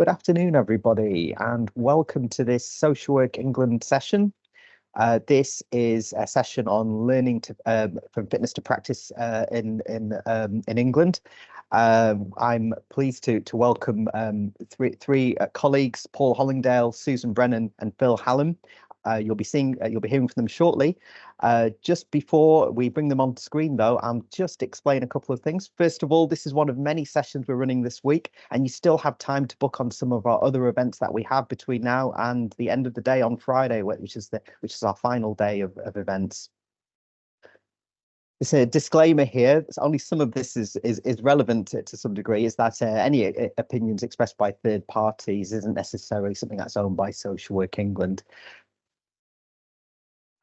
Good afternoon, everybody, and welcome to this Social Work England session. This is a session on learning from fitness to practice in England. I'm pleased to welcome three colleagues: Paul Hollingdale, Suzanne, Brennan, and Phil Hallam. You'll be hearing from them shortly. Just before we bring them on screen, though, I'll just explain a couple of things. First of all, this is one of many sessions we're running this week, and you still have time to book on some of our other events that we have between now and the end of the day on Friday, which is our final day of events. There's a disclaimer here. Only some of this is relevant to some degree. Is that any opinions expressed by third parties isn't necessarily something that's owned by Social Work England.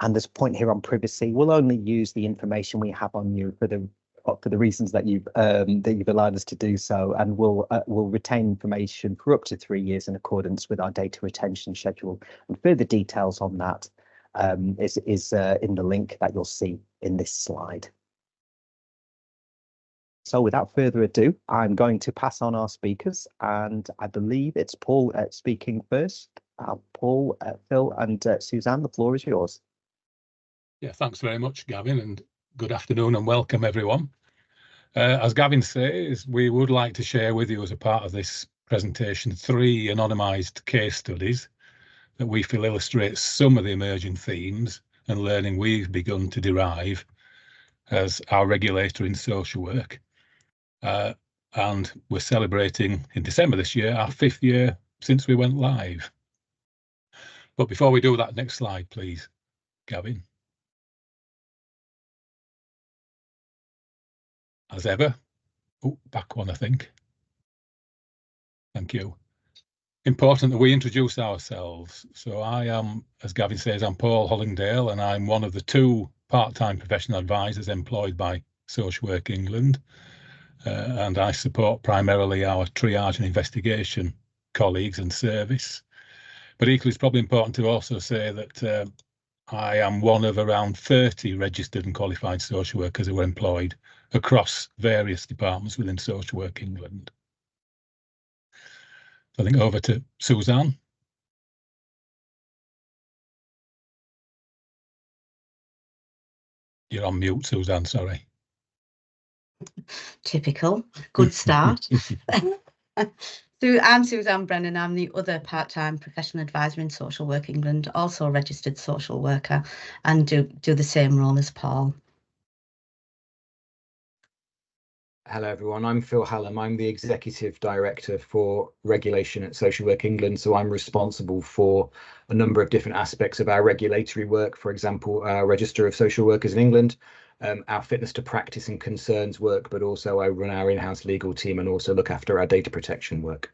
And there's a point here on privacy. We'll only use the information we have on you for the reasons that you've allowed us to do so, and we'll retain information for up to 3 years in accordance with our data retention schedule. And further details on that is in the link that you'll see in this slide. So without further ado, I'm going to pass on our speakers, and I believe it's Paul speaking first. Paul, Phil, and Suzanne, the floor is yours. Yeah, thanks very much, Gavin, and good afternoon and welcome, everyone. As Gavin says, we would like to share with you as a part of this presentation 3 anonymised case studies that we feel illustrates some of the emerging themes and learning we've begun to derive as our regulator in social work. And we're celebrating in December this year our 5th year since we went live. But before we do that, next slide, please, Gavin. As ever, back one, I think. Thank you. Important that we introduce ourselves. So I am, as Gavin says, I'm Paul Hollingdale, and I'm one of the 2 part-time professional advisors employed by Social Work England. And I support primarily our triage and investigation colleagues and service. But equally, it's probably important to also say that I am one of around 30 registered and qualified social workers who are employed across various departments within Social Work England. I think over to Suzanne. You're on mute, Suzanne, sorry. Typical. Good start. So I'm Suzanne Brennan. I'm the other part-time professional advisor in Social Work England, also a registered social worker, and do the same role as Paul. Hello everyone, I'm Phil Hallam. I'm the Executive Director for Regulation at Social Work England, so I'm responsible for a number of different aspects of our regulatory work, for example, our Register of Social Workers in England, our fitness to practice and concerns work, but also I run our in-house legal team and also look after our data protection work.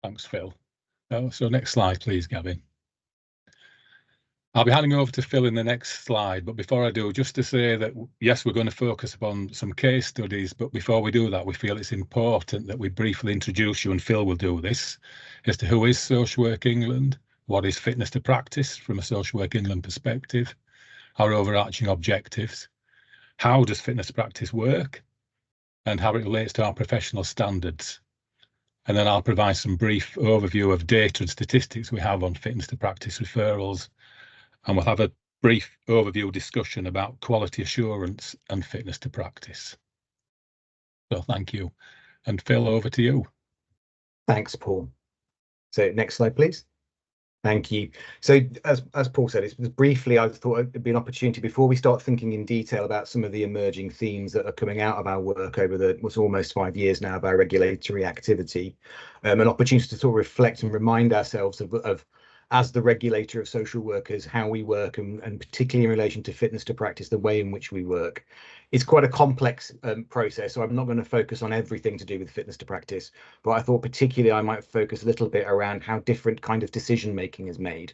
Thanks, Phil. So next slide, please, Gavin. I'll be handing over to Phil in the next slide, but before I do, just to say that, yes, we're going to focus upon some case studies, but before we do that, we feel it's important that we briefly introduce you, and Phil will do this, as to who is Social Work England, what is fitness to practice from a Social Work England perspective, our overarching objectives, how does fitness to practice work, and how it relates to our professional standards. And then I'll provide some brief overview of data and statistics we have on fitness to practice referrals, and we'll have a brief overview discussion about quality assurance and fitness to practice. So thank you. And Phil, over to you. Thanks, Paul. So next slide, please. Thank you. So as Paul said, it's briefly, I thought it'd be an opportunity before we start thinking in detail about some of the emerging themes that are coming out of our work over what's almost 5 years now of our regulatory activity, an opportunity to sort of reflect and remind ourselves of as the regulator of social workers, how we work, and particularly in relation to fitness to practice, the way in which we work. It's quite a complex process, so I'm not going to focus on everything to do with fitness to practice, but I thought particularly I might focus a little bit around how different kind of decision making is made.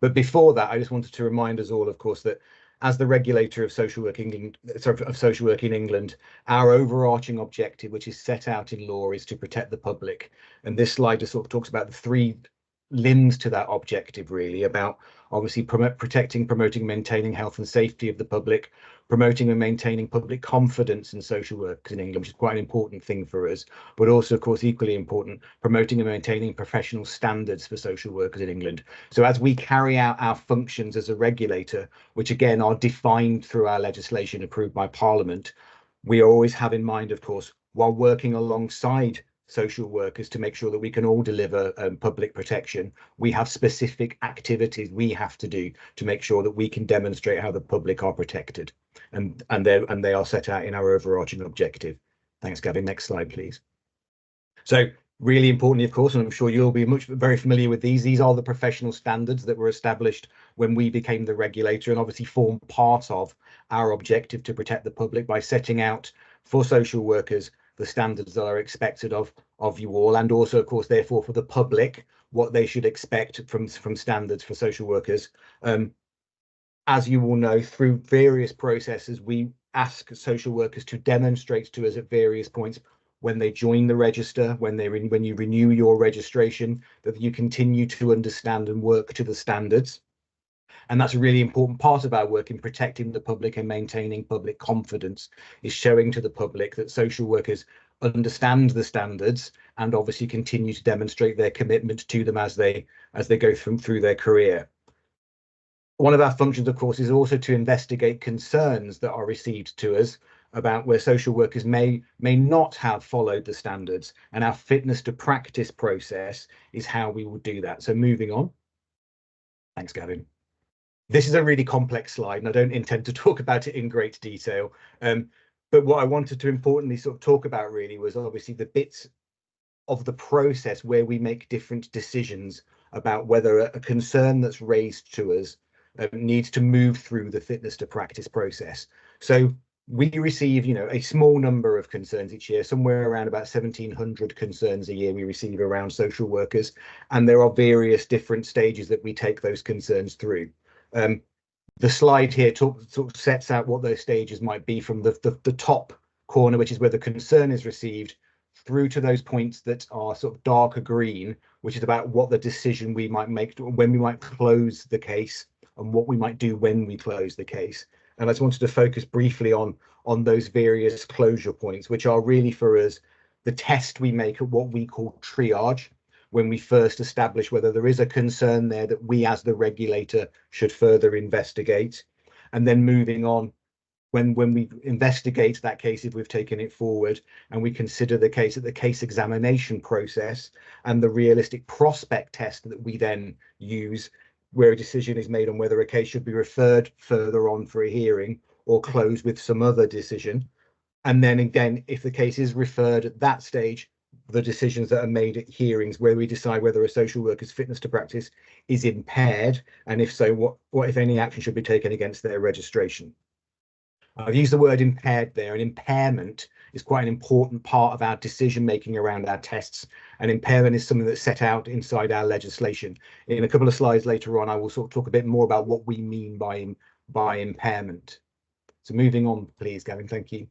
But before that, I just wanted to remind us all, of course, that as the regulator of social work England, of social work in England, our overarching objective, which is set out in law, is to protect the public. And this slide just sort of talks about the 3 limbs to that objective, really, about obviously protecting, promoting, maintaining health and safety of the public, promoting and maintaining public confidence in social workers in England, which is quite an important thing for us, but also, of course, equally important, promoting and maintaining professional standards for social workers in England. So as we carry out our functions as a regulator, which again are defined through our legislation approved by Parliament, we always have in mind, of course, while working alongside social workers to make sure that we can all deliver public protection, we have specific activities we have to do to make sure that we can demonstrate how the public are protected, and they are set out in our overarching objective. Thanks, Gavin. Next slide, please. So really importantly, of course, and I'm sure you'll be very familiar with these are the professional standards that were established when we became the regulator, and obviously form part of our objective to protect the public by setting out for social workers the standards that are expected of you all, and also, of course, therefore, for the public, what they should expect from standards for social workers. As you all know, through various processes, we ask social workers to demonstrate to us at various points when they join the register, when you renew your registration, that you continue to understand and work to the standards. And that's a really important part of our work in protecting the public and maintaining public confidence, is showing to the public that social workers understand the standards and obviously continue to demonstrate their commitment to them as they go through their career. One of our functions, of course, is also to investigate concerns that are received to us about where social workers may not have followed the standards, and our fitness to practice process is how we will do that. So moving on. Thanks, Gavin. This is a really complex slide, and I don't intend to talk about it in great detail. But what I wanted to importantly sort of talk about really was obviously the bits of the process where we make different decisions about whether a concern that's raised to us needs to move through the fitness to practice process. So we receive, a small number of concerns each year, somewhere around about 1,700 concerns a year we receive around social workers, and there are various different stages that we take those concerns through. The slide here sort of sets out what those stages might be from the top corner, which is where the concern is received, through to those points that are sort of darker green, which is about what the decision we might make when we might close the case and what we might do when we close the case. And I just wanted to focus briefly on those various closure points, which are really for us the test we make at what we call triage, when we first establish whether there is a concern there that we as the regulator should further investigate. And then moving on, when we investigate that case, if we've taken it forward, and we consider the case at the case examination process and the realistic prospect test that we then use, where a decision is made on whether a case should be referred further on for a hearing or closed with some other decision. And then again, if the case is referred at that stage, the decisions that are made at hearings, where we decide whether a social worker's fitness to practice is impaired, and if so, what if any action should be taken against their registration. I've used the word impaired there, and impairment is quite an important part of our decision making around our tests, and impairment is something that's set out inside our legislation. In a couple of slides later on, I will sort of talk a bit more about what we mean by impairment. So moving on, please, Gavin, thank you.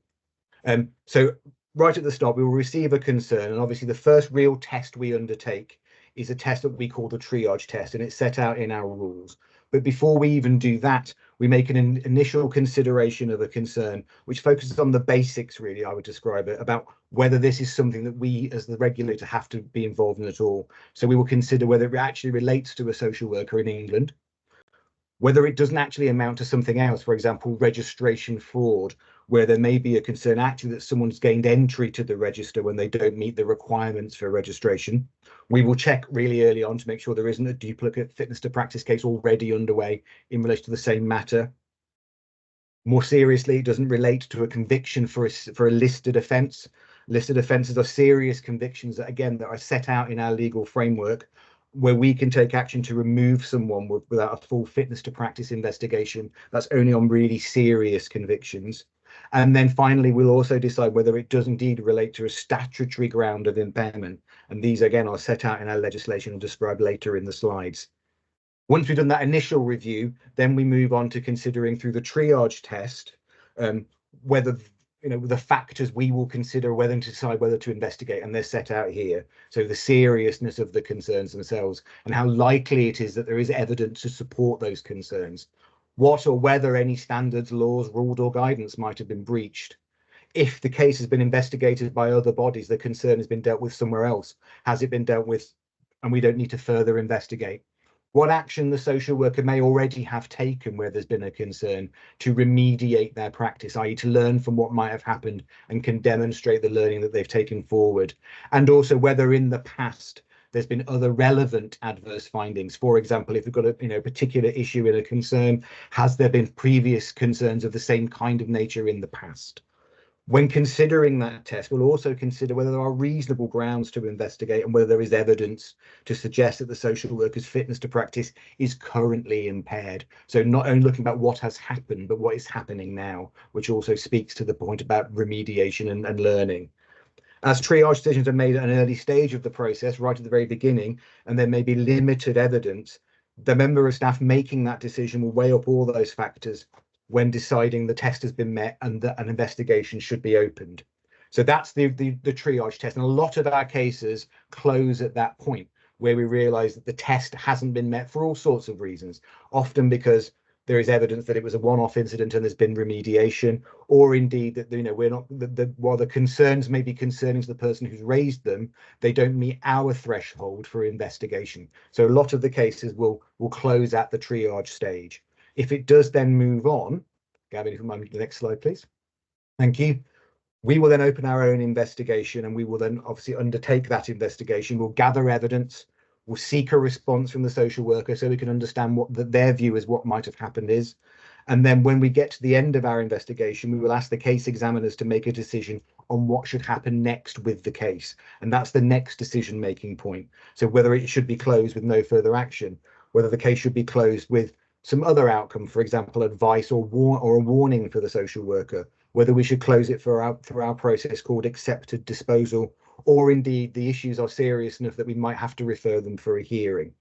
So right at the start, we will receive a concern, and obviously the first real test we undertake is a test that we call the triage test, and it's set out in our rules. But before we even do that, we make an initial consideration of a concern, which focuses on the basics, really, I would describe it, about whether this is something that we as the regulator have to be involved in at all. So we will consider whether it actually relates to a social worker in England, whether it doesn't actually amount to something else, for example, registration fraud, where there may be a concern actually that someone's gained entry to the register when they don't meet the requirements for registration. We will check really early on to make sure there isn't a duplicate fitness to practice case already underway in relation to the same matter. More seriously, it doesn't relate to a conviction for a listed offence. Listed offences are serious convictions that, again, that are set out in our legal framework, where we can take action to remove someone without a full fitness to practice investigation. That's only on really serious convictions. And then finally, we'll also decide whether it does indeed relate to a statutory ground of impairment. And these, again, are set out in our legislation and described later in the slides. Once we've done that initial review, then we move on to considering through the triage test whether the factors we will consider whether to decide whether to investigate, and they're set out here. So the seriousness of the concerns themselves and how likely it is that there is evidence to support those concerns. What or whether any standards, laws, rules or guidance might have been breached. If the case has been investigated by other bodies, the concern has been dealt with somewhere else. Has it been dealt with and we don't need to further investigate? What action the social worker may already have taken where there's been a concern to remediate their practice, i.e. to learn from what might have happened and can demonstrate the learning that they've taken forward. And also whether in the past there's been other relevant adverse findings. For example, if we've got a particular issue in a concern, has there been previous concerns of the same kind of nature in the past? When considering that test, we'll also consider whether there are reasonable grounds to investigate and whether there is evidence to suggest that the social worker's fitness to practice is currently impaired. So not only looking at what has happened, but what is happening now, which also speaks to the point about remediation and learning. As triage decisions are made at an early stage of the process, right at the very beginning, and there may be limited evidence, the member of staff making that decision will weigh up all those factors when deciding the test has been met and that an investigation should be opened. So that's the triage test. And a lot of our cases close at that point where we realise that the test hasn't been met for all sorts of reasons, often because there is evidence that it was a one-off incident and there's been remediation, or indeed that we're not, while the concerns may be concerning to the person who's raised them, they don't meet our threshold for investigation. So a lot of the cases will close at the triage stage. If it does then move on, Gavin, if you mind the next slide, please. Thank you. We will then open our own investigation and we will then obviously undertake that investigation. We'll gather evidence. We'll seek a response from the social worker so we can understand what their view is, what might have happened is. And then when we get to the end of our investigation, we will ask the case examiners to make a decision on what should happen next with the case. And that's the next decision-making point. So whether it should be closed with no further action, whether the case should be closed with some other outcome, for example, advice or a warning for the social worker, whether we should close it for our process called accepted disposal, or indeed the issues are serious enough that we might have to refer them for a hearing.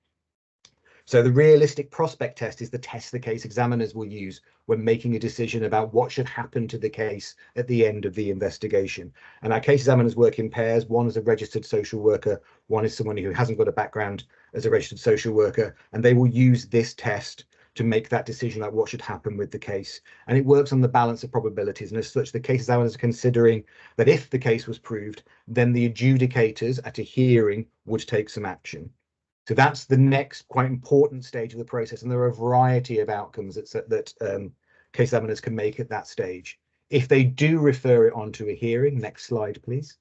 So the realistic prospect test is the test the case examiners will use when making a decision about what should happen to the case at the end of the investigation. And our case examiners work in pairs. One is a registered social worker, one is someone who hasn't got a background as a registered social worker, and they will use this test to make that decision about what should happen with the case. And it works on the balance of probabilities. And as such, the case examiners are considering that if the case was proved, then the adjudicators at a hearing would take some action. So that's the next quite important stage of the process. And there are a variety of outcomes that case examiners can make at that stage. If they do refer it on to a hearing, next slide, please.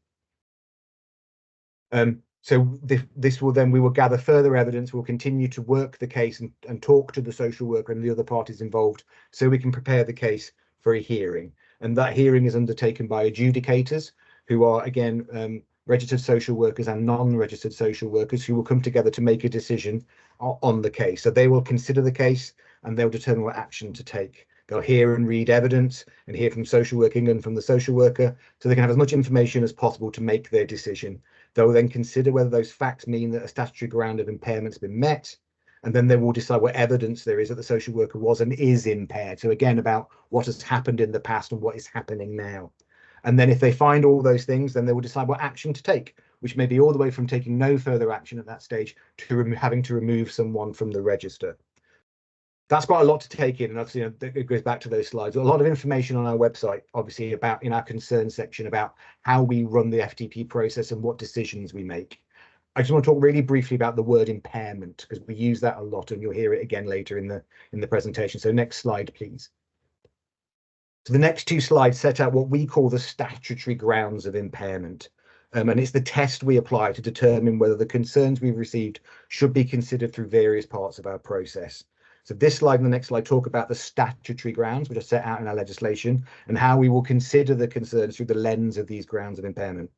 So this will then, we will gather further evidence. We'll continue to work the case and talk to the social worker and the other parties involved so we can prepare the case for a hearing. And that hearing is undertaken by adjudicators who are, again, registered social workers and non-registered social workers who will come together to make a decision on the case. So they will consider the case and they'll determine what action to take. They'll hear and read evidence and hear from Social Work England, from the social worker, so they can have as much information as possible to make their decision. They'll then consider whether those facts mean that a statutory ground of impairment's been met, and then they will decide what evidence there is that the social worker was and is impaired. So again, about what has happened in the past and what is happening now. And then if they find all those things, then they will decide what action to take, which may be all the way from taking no further action at that stage to having to remove someone from the register. That's quite a lot to take in, and obviously it goes back to those slides. A lot of information on our website, obviously, about in our concerns section about how we run the FTP process and what decisions we make. I just want to talk really briefly about the word impairment, because we use that a lot, and you'll hear it again later in the presentation. So next slide, please. So the next two slides set out what we call the statutory grounds of impairment. And it's the test we apply to determine whether the concerns we've received should be considered through various parts of our process. So this slide and the next slide talk about the statutory grounds, which are set out in our legislation, and how we will consider the concerns through the lens of these grounds of impairment.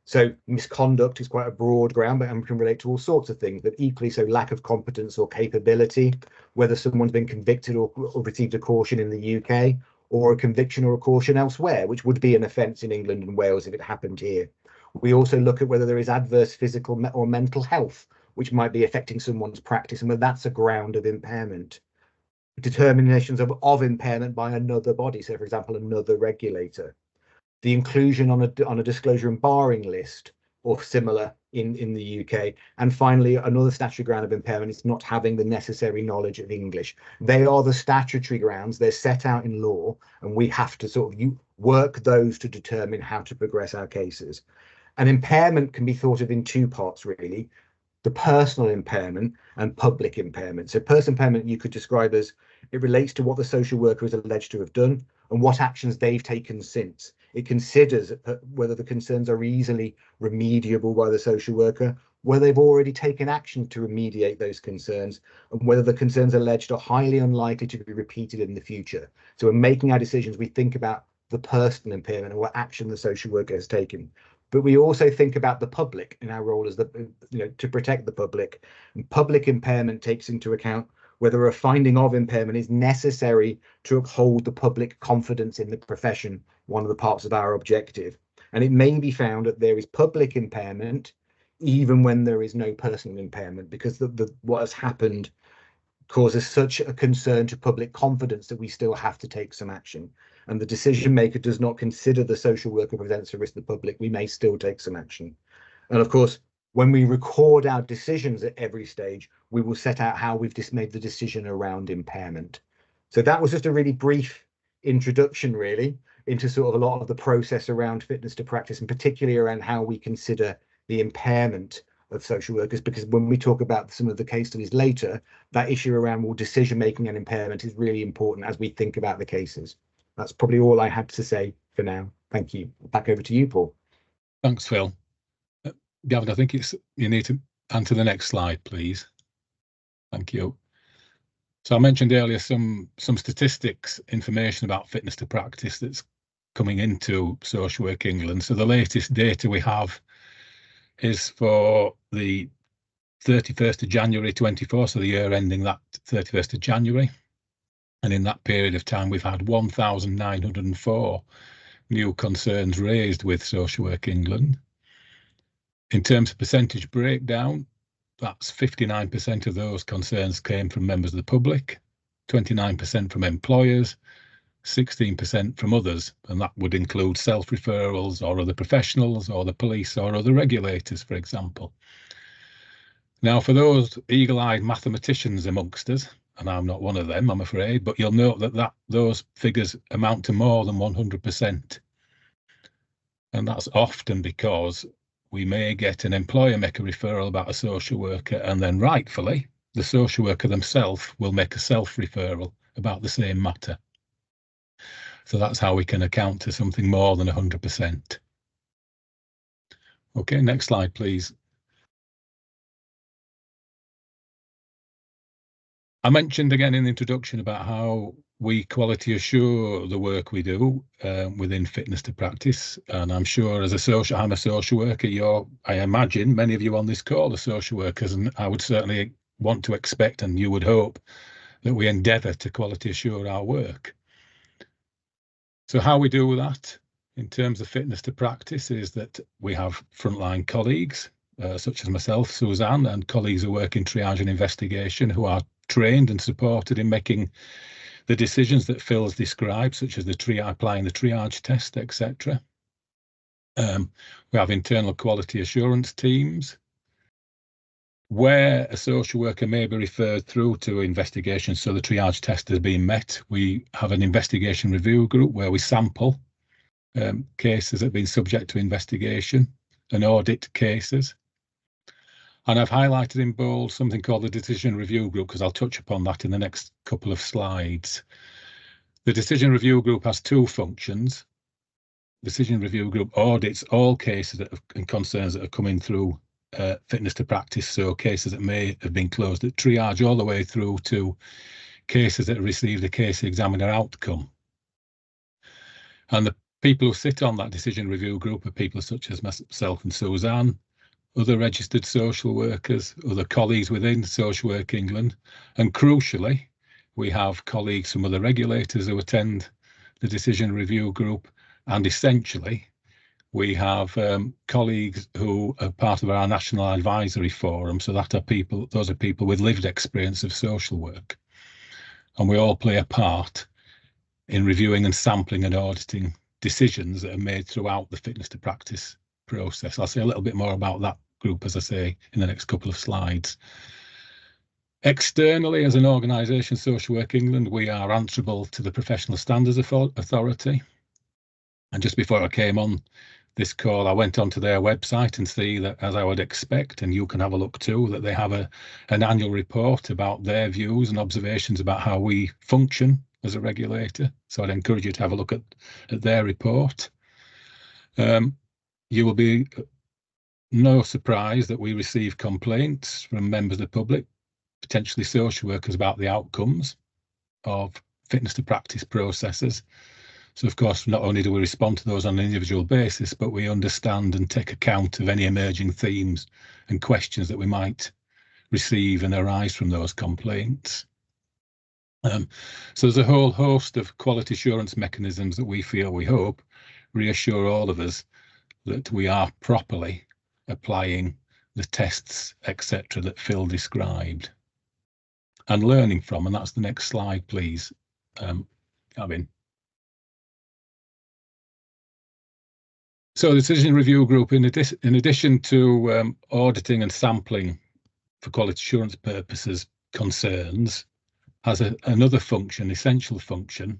So misconduct is quite a broad ground, but can relate to all sorts of things, but equally so lack of competence or capability, whether someone's been convicted or received a caution in the UK, or a conviction or a caution elsewhere, which would be an offence in England and Wales if it happened here. We also look at whether there is adverse physical or mental health, which might be affecting someone's practice, and whether that's a ground of impairment. Determinations of impairment by another body, so for example, another regulator. the inclusion on a disclosure and barring list or similar in the UK. And finally, another statutory ground of impairment is not having the necessary knowledge of English. They are the statutory grounds. They're set out in law, and we have to sort of work those to determine how to progress our cases. An impairment can be thought of in two parts, really: the personal impairment and public impairment. So personal impairment you could describe as it relates to what the social worker is alleged to have done and what actions they've taken since. It considers whether the concerns are easily remediable by the social worker, whether they've already taken action to remediate those concerns, and whether the concerns alleged are highly unlikely to be repeated in the future. So when making our decisions, we think about the personal impairment and what action the social worker has taken. But we also think about the public in our role as to protect the public. And public impairment takes into account whether a finding of impairment is necessary to uphold the public confidence in the profession, one of the parts of our objective. And it may be found that there is public impairment even when there is no personal impairment, because what has happened causes such a concern to public confidence that we still have to take some action. And the decision maker does not consider the social worker presents a risk to the public, we may still take some action. And of course, when we record our decisions at every stage, we will set out how we've just made the decision around impairment. So that was just a really brief introduction, really, into sort of a lot of the process around fitness to practice, and particularly around how we consider the impairment of social workers, because when we talk about some of the case studies later, that issue around more decision making and impairment is really important as we think about the cases. That's probably all I had to say for now. Thank you. Back over to you, Paul. Thanks, Phil. Gavin, I think you need to answer the next slide, please. Thank you. So I mentioned earlier some statistics, information about fitness to practice that's coming into Social Work England. So the latest data we have is for the 31st of January 24, so the year ending that 31st of January. And in that period of time, we've had 1,904 new concerns raised with Social Work England. In terms of percentage breakdown, that's 59% of those concerns came from members of the public, 29% from employers, 16% from others, and that would include self-referrals or other professionals or the police or other regulators, for example. Now, for those eagle-eyed mathematicians amongst us, and I'm not one of them, I'm afraid, but you'll note that those figures amount to more than 100%. And that's often because we may get an employer make a referral about a social worker, and then rightfully, the social worker themselves will make a self-referral about the same matter. So that's how we can account to something more than 100%. Okay, next slide, please. I mentioned again in the introduction about how we quality assure the work we do within fitness to practice, and I'm sure as I'm a social worker, I imagine many of you on this call are social workers, and I would certainly want to expect, and you would hope, that we endeavour to quality assure our work. So how we do that in terms of fitness to practice is that we have frontline colleagues such as myself, Suzanne, and colleagues who work in triage and investigation who are trained and supported in making the decisions that Phil's described, such as applying the triage test, etc. We have internal quality assurance teams. Where a social worker may be referred through to investigation, so the triage test has been met, we have an investigation review group where we sample cases that have been subject to investigation and audit cases. And I've highlighted in bold something called the decision review group, because I'll touch upon that in the next couple of slides. The decision review group has two functions. Decision review group audits all cases and concerns that are coming through fitness to practice, so cases that may have been closed at triage all the way through to cases that have received a case examiner outcome. And the people who sit on that decision review group are people such as myself and Suzanne, other registered social workers, other colleagues within Social Work England, and crucially, we have colleagues from other regulators who attend the decision review group, and essentially, we have colleagues who are part of our national advisory forum. So those are people with lived experience of social work, and we all play a part in reviewing and sampling and auditing decisions that are made throughout the fitness to practice process. I'll say a little bit more about that group, as I say, in the next couple of slides. Externally, as an organisation, Social Work England, we are answerable to the Professional Standards Authority. And just before I came on this call, I went onto their website and see that, as I would expect, and you can have a look too, that they have an annual report about their views and observations about how we function as a regulator. So I'd encourage you to have a look at their report. You will be no surprise that we receive complaints from members of the public, potentially social workers, about the outcomes of fitness to practice processes. So, of course, not only do we respond to those on an individual basis, but we understand and take account of any emerging themes and questions that we might receive and arise from those complaints. So there's a whole host of quality assurance mechanisms that we hope, reassure all of us that we are properly applying the tests, etc., that Phil described, and learning from. And that's the next slide, please, Gavin. So the Decision Review Group, in addition to auditing and sampling for quality assurance purposes concerns, has another function, essential function,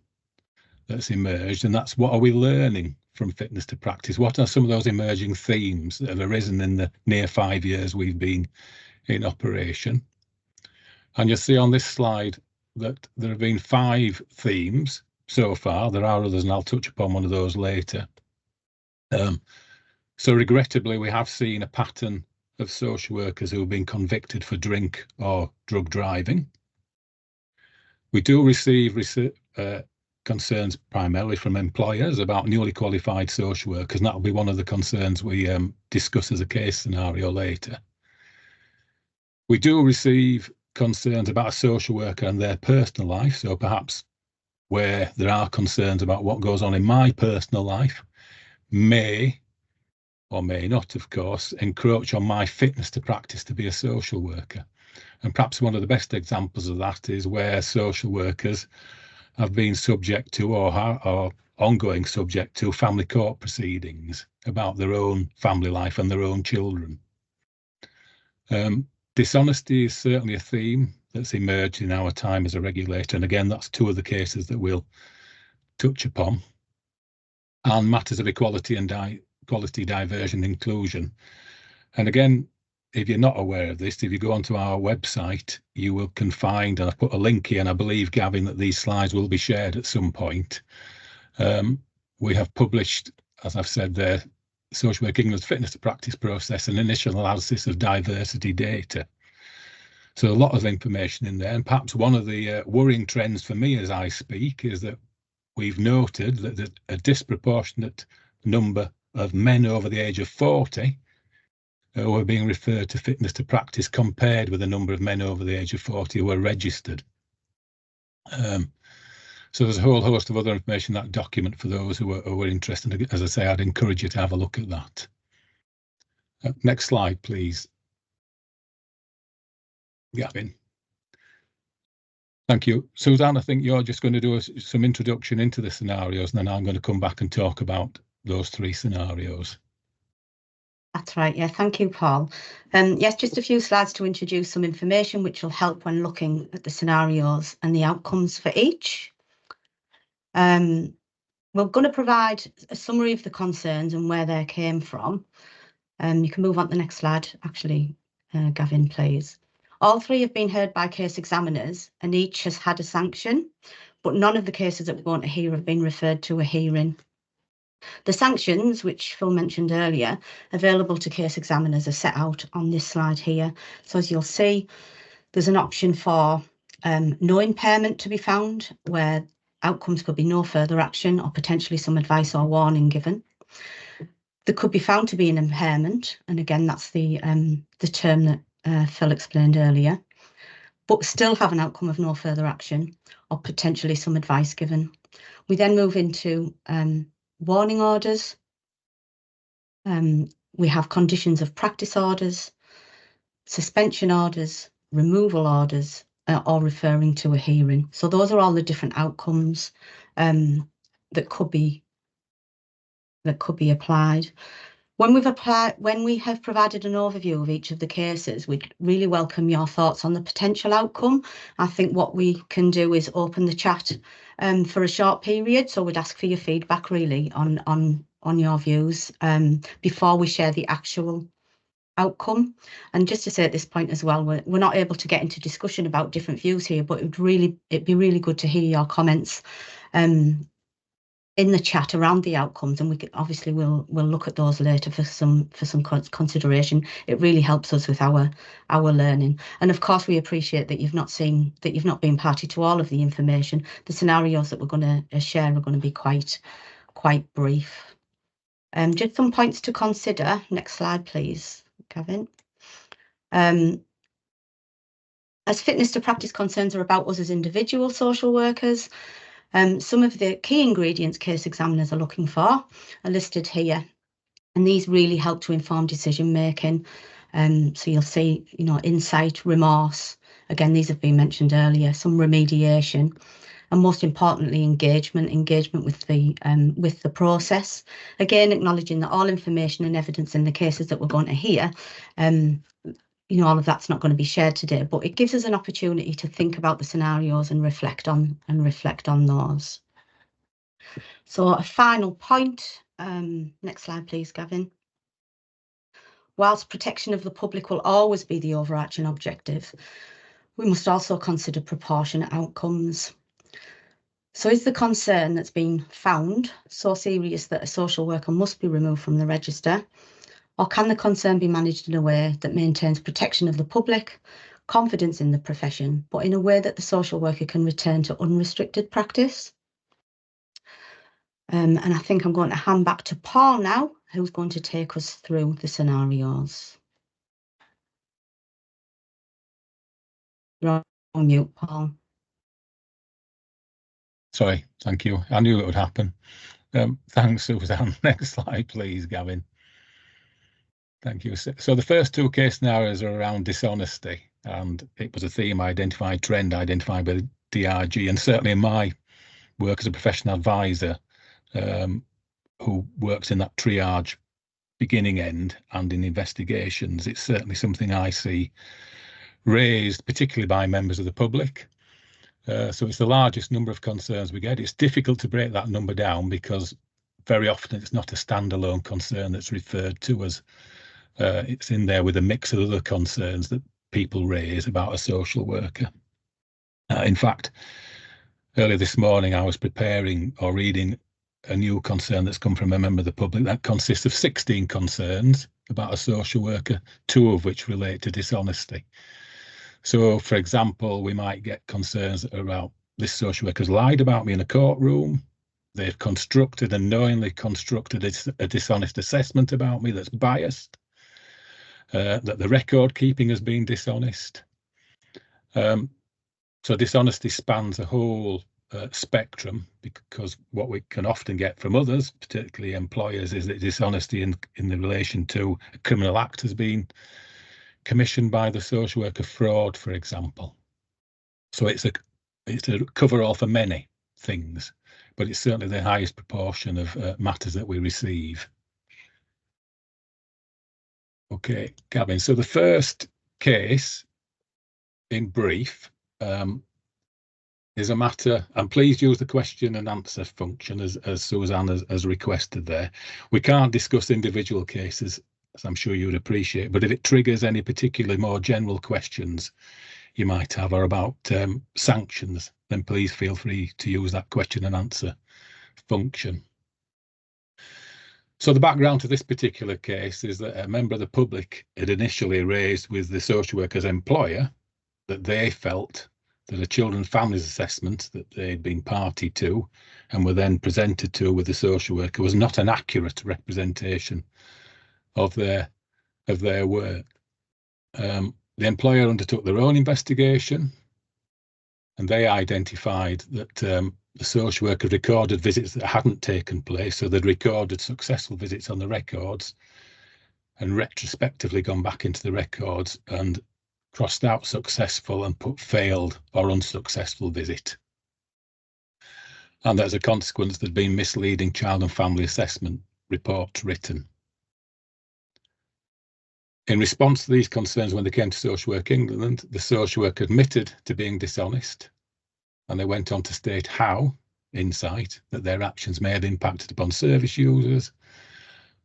that's emerged, and that's what are we learning from fitness to practice? What are some of those emerging themes that have arisen in the near 5 years we've been in operation? And you'll see on this slide that there have been 5 themes so far. There are others, and I'll touch upon one of those later. So regrettably, we have seen a pattern of social workers who have been convicted for drink or drug driving. We do receive concerns primarily from employers about newly qualified social workers, and that'll be one of the concerns we discuss as a case scenario later. We do receive concerns about a social worker and their personal life, so perhaps where there are concerns about what goes on in my personal life may or may not, of course, encroach on my fitness to practice to be a social worker. And perhaps one of the best examples of that is where social workers have been subject to or are ongoing subject to family court proceedings about their own family life and their own children. Dishonesty is certainly a theme that's emerged in our time as a regulator. And again, that's 2 of the cases that we'll touch upon. And matters of equality and equality, diversion, inclusion. And again, if you're not aware of this, if you go onto our website, you can find, and I've put a link here, and I believe, Gavin, that these slides will be shared at some point. We have published, as I've said there, Social Work England's fitness to practice process and initial analysis of diversity data. So a lot of information in there. And perhaps one of the worrying trends for me as I speak is that we've noted that there's a disproportionate number of men over the age of 40 who are being referred to fitness to practice compared with the number of men over the age of 40 who are registered. So there's a whole host of other information in that document for those who are interested. As I say, I'd encourage you to have a look at that. Next slide, please. Gavin. Thank you. Suzanne, I think you're just going to do some introduction into the scenarios, and then I'm going to come back and talk about those 3 scenarios. That's right. Yeah, thank you, Paul. Yes, just a few slides to introduce some information which will help when looking at the scenarios and the outcomes for each. We're going to provide a summary of the concerns and where they came from. You can move on to the next slide, actually, Gavin, please. All 3 have been heard by case examiners and each has had a sanction, but none of the cases that we're going to hear have been referred to a hearing. The sanctions, which Phil mentioned earlier, available to case examiners, are set out on this slide here. So as you'll see, there's an option for no impairment to be found, where outcomes could be no further action or potentially some advice or warning given. There could be found to be an impairment, and again, that's the term that Phil explained earlier, but still have an outcome of no further action or potentially some advice given. We then move into warning orders. We have conditions of practice orders, suspension orders, removal orders, or referring to a hearing. So those are all the different outcomes that could be that could be applied. When we have provided an overview of each of the cases, we'd really welcome your thoughts on the potential outcome. I think what we can do is open the chat for a short period. So we'd ask for your feedback really on your views before we share the actual outcome. And just to say at this point as well, we're not able to get into discussion about different views here, but it'd be really good to hear your comments in the chat around the outcomes, and we'll look at those later for some consideration. It really helps us with our learning. And of course, we appreciate that you've not been party to all of the information. The scenarios that we're going to share are going to be quite brief. Just some points to consider. Next slide, please, Gavin. As fitness to practice concerns are about us as individual social workers, some of the key ingredients case examiners are looking for are listed here, and these really help to inform decision making. So you'll see, insight, remorse. Again, these have been mentioned earlier. Some remediation, and most importantly, engagement with the process. Again, acknowledging that all information and evidence in the cases that we're going to hear, all of that's not going to be shared today, but it gives us an opportunity to think about the scenarios and reflect on those. So a final point. Next slide, please, Gavin. Whilst protection of the public will always be the overarching objective, we must also consider proportionate outcomes. So is the concern that's been found so serious that a social worker must be removed from the register? Or can the concern be managed in a way that maintains protection of the public, confidence in the profession, but in a way that the social worker can return to unrestricted practice? And I think I'm going to hand back to Paul now, who's going to take us through the scenarios. You're on mute, Paul. Sorry, thank you. I knew it would happen. Thanks, Suzanne. Next slide, please, Gavin. Thank you. So the first two case scenarios are around dishonesty, and it was a theme trend identified by the DRG, and certainly in my work as a professional advisor who works in that triage beginning end and in investigations, it's certainly something I see raised particularly by members of the public. So it's the largest number of concerns we get. It's difficult to break that number down because very often it's not a standalone concern that's referred to as it's in there with a mix of other concerns that people raise about a social worker. In fact, earlier this morning I was preparing or reading a new concern that's come from a member of the public that consists of 16 concerns about a social worker, 2 of which relate to dishonesty. So, for example, we might get concerns about this social worker's lied about me in a courtroom. They've constructed and knowingly constructed a dishonest assessment about me that's biased. That the record keeping has been dishonest. So dishonesty spans a whole spectrum, because what we can often get from others, particularly employers, is that dishonesty in the relation to a criminal act has been commissioned by the social worker, fraud, for example. So it's a cover-all for many things, but it's certainly the highest proportion of matters that we receive. Okay, Gavin, so the first case, in brief, is a matter, and please use the question and answer function as Suzanne has requested there. We can't discuss individual cases, as I'm sure you would appreciate, but if it triggers any particularly more general questions you might have or about sanctions, then please feel free to use that question and answer function. So the background to this particular case is that a member of the public had initially raised with the social worker's employer that they felt that a children families assessment that they'd been party to and were then presented to with the social worker was not an accurate representation of their work. The employer undertook their own investigation, and they identified that the social worker recorded visits that hadn't taken place, so they'd recorded successful visits on the records and retrospectively gone back into the records and crossed out successful and put failed or unsuccessful visit. And as a consequence, there'd been misleading child and family assessment report written. In response to these concerns, when they came to Social Work England, the social worker admitted to being dishonest, and they went on to state how, insight, that their actions may have impacted upon service users,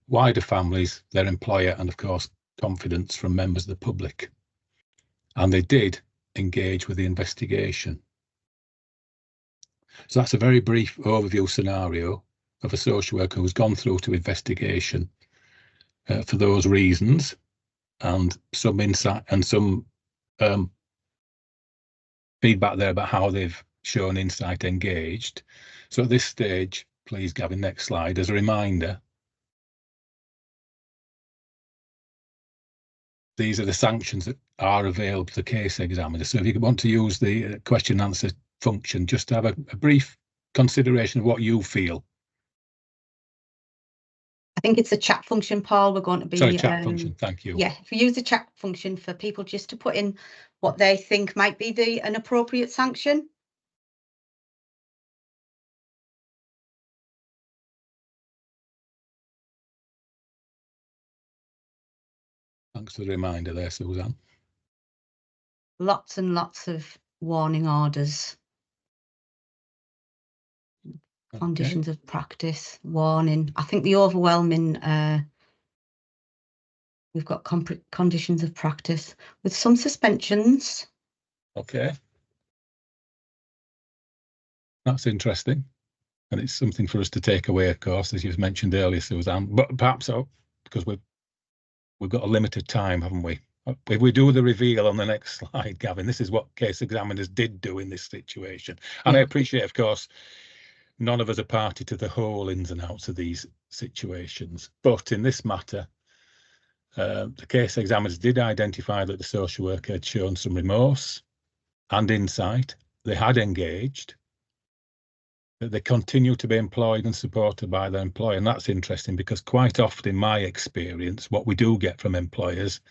wider families, their employer, and of course, confidence from members of the public. And they did engage with the investigation. So that's a very brief overview scenario of a social worker who's gone through to investigation for those reasons, and some insight and some feedback there about how they've shown insight engaged. So at this stage, please, Gavin, next slide, as a reminder, these are the sanctions that are available to the case examiner. So if you want to use the question and answer function, just to have a brief consideration of what you feel. I think it's the chat function, Paul. We're going to be... Sorry, chat function, thank you. Yeah, if we use the chat function for people just to put in what they think might be an appropriate sanction. Thanks for the reminder there, Suzanne. Lots and lots of warning orders. Okay. Conditions of practice, warning. I think the overwhelming... we've got conditions of practice with some suspensions. Okay. That's interesting. And it's something for us to take away, of course, as you've mentioned earlier, Suzanne. But perhaps because we've got a limited time, haven't we? If we do the reveal on the next slide, Gavin, this is what case examiners did do in this situation. And I appreciate, of course, none of us are party to the whole ins and outs of these situations. But in this matter, the case examiners did identify that the social worker had shown some remorse and insight. They had engaged, that they continue to be employed and supported by their employer. And that's interesting because quite often in my experience, what we do get from employers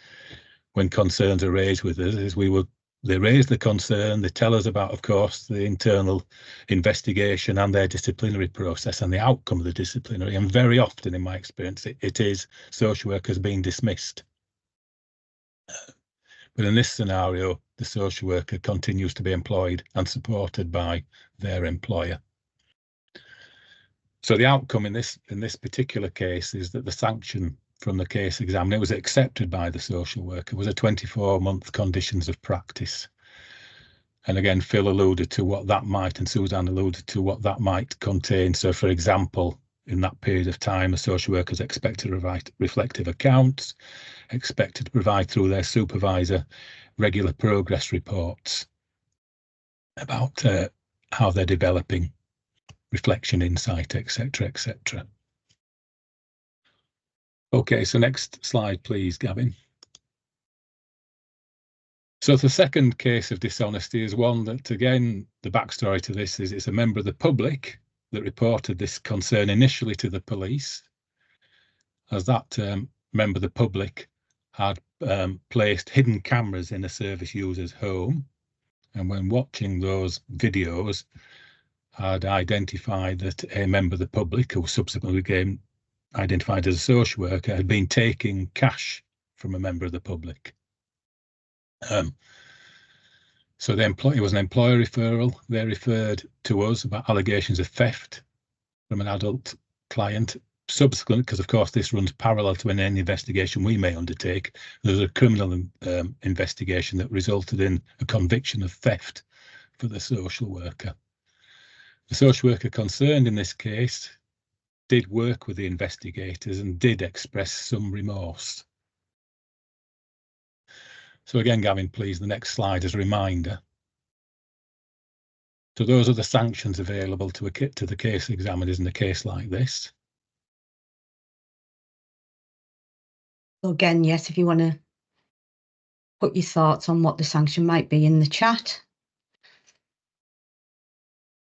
when concerns are raised with us is they raise the concern, they tell us about, of course, the internal investigation and their disciplinary process and the outcome of the disciplinary. And very often in my experience, it is social workers being dismissed. But in this scenario, the social worker continues to be employed and supported by their employer. So the outcome in this particular case is that the sanction from the case examiner was accepted by the social worker was a 24-month conditions of practice. And again, Phil alluded to what that might, and Suzanne alluded to what that might contain. So, for example, in that period of time, a social worker is expected to provide reflective accounts, expected to provide through their supervisor regular progress reports about how they're developing, reflection, insight, etc., etc. Okay, so next slide, please, Gavin. So the second case of dishonesty is one that, again, the backstory to this is it's a member of the public that reported this concern initially to the police, as that member of the public had placed hidden cameras in a service user's home, and when watching those videos had identified that a member of the public, who subsequently became identified as a social worker, had been taking cash from a member of the public. So it was an employer referral. They referred to us about allegations of theft from an adult client. Subsequent, because of course this runs parallel to any investigation we may undertake, there's a criminal investigation that resulted in a conviction of theft for the social worker. The social worker concerned in this case did work with the investigators and did express some remorse. So again, Gavin, please, the next slide as a reminder. So those are the sanctions available to the case examiners in a case like this. So again, yes, if you want to put your thoughts on what the sanction might be in the chat.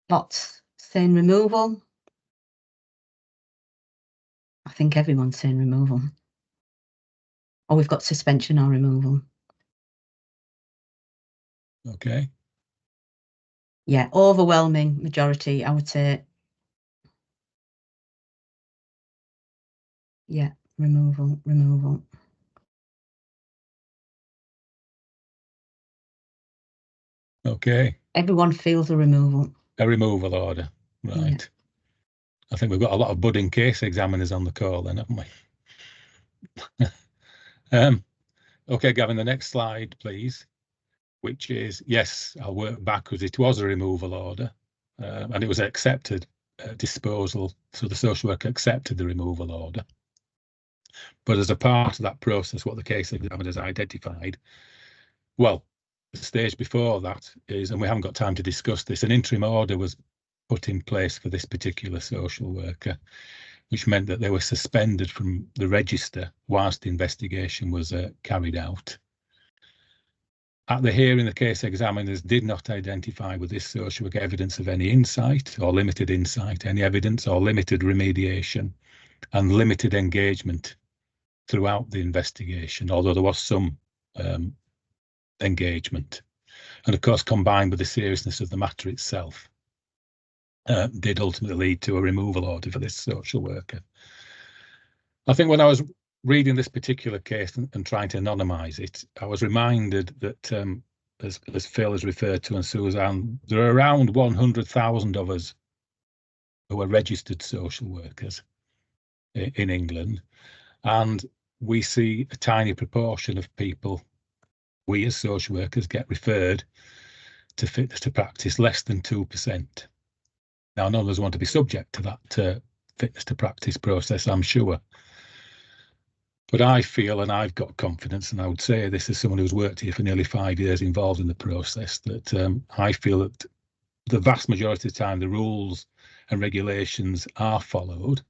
Lots saying removal. I think everyone's saying removal. Or we've got suspension or removal. Okay. Yeah, overwhelming majority, I would say. Yeah, removal. Okay. Everyone feels a removal. A removal order, right. Yeah. I think we've got a lot of budding case examiners on the call then, haven't we? Okay, Gavin, the next slide, please, which is, yes, I'll work backwards. It was a removal order and it was accepted disposal. So the social worker accepted the removal order. But as a part of that process, what the case examiners identified, well, the stage before that is, and we haven't got time to discuss this, an interim order was put in place for this particular social worker, which meant that they were suspended from the register whilst the investigation was carried out. At the hearing, the case examiners did not identify with this social worker evidence of any insight or limited insight, any evidence or limited remediation and limited engagement throughout the investigation, although there was some engagement. And of course, combined with the seriousness of the matter itself, did ultimately lead to a removal order for this social worker. I think when I was reading this particular case and trying to anonymise it, I was reminded that, as Phil has referred to and Suzanne, there are around 100,000 of us who are registered social workers in England, and we see a tiny proportion of people, we as social workers, get referred to fitness to practice, less than 2%. Now, none of us want to be subject to that fitness to practice process, I'm sure. But I feel, and I've got confidence, and I would say this as someone who's worked here for nearly 5 years involved in the process, that I feel that the vast majority of the time the rules and regulations are followed.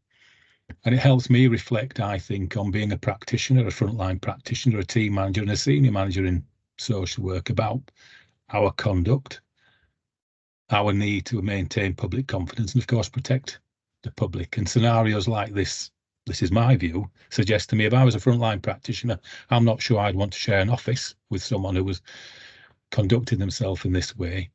And it helps me reflect, I think, on being a practitioner, a frontline practitioner, a team manager and a senior manager in social work about our conduct, our need to maintain public confidence and, of course, protect the public. And scenarios like this is my view, suggest to me if I was a frontline practitioner, I'm not sure I'd want to share an office with someone who was conducting themselves in this way.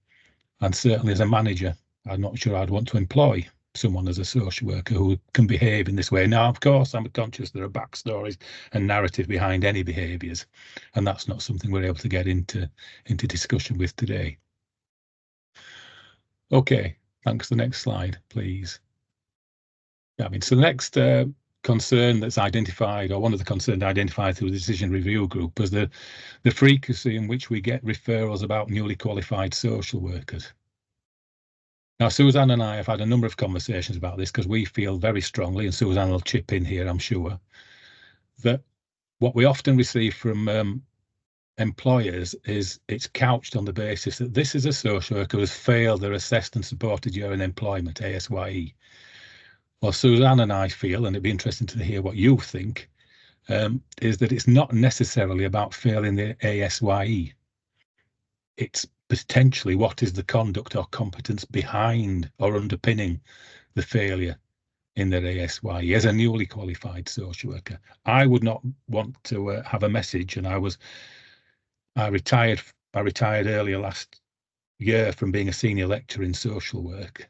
And certainly as a manager, I'm not sure I'd want to employ someone as a social worker who can behave in this way. Now, of course, I'm conscious there are backstories and narrative behind any behaviours, and that's not something we're able to get into discussion with today. Okay, thanks. The next slide, please. Yeah, I mean, so the next concern that's identified, or one of the concerns identified through the decision review group, was the frequency in which we get referrals about newly qualified social workers. Now, Suzanne and I have had a number of conversations about this because we feel very strongly, and Suzanne will chip in here, I'm sure, that what we often receive from employers is it's couched on the basis that this is a social worker who has failed their assessed and supported year in employment, ASYE. Well, Suzanne and I feel, and it'd be interesting to hear what you think, is that it's not necessarily about failing the ASYE. It's potentially what is the conduct or competence behind or underpinning the failure in their ASYE as a newly qualified social worker. I would not want to have a message, and I retired earlier last year from being a senior lecturer in social work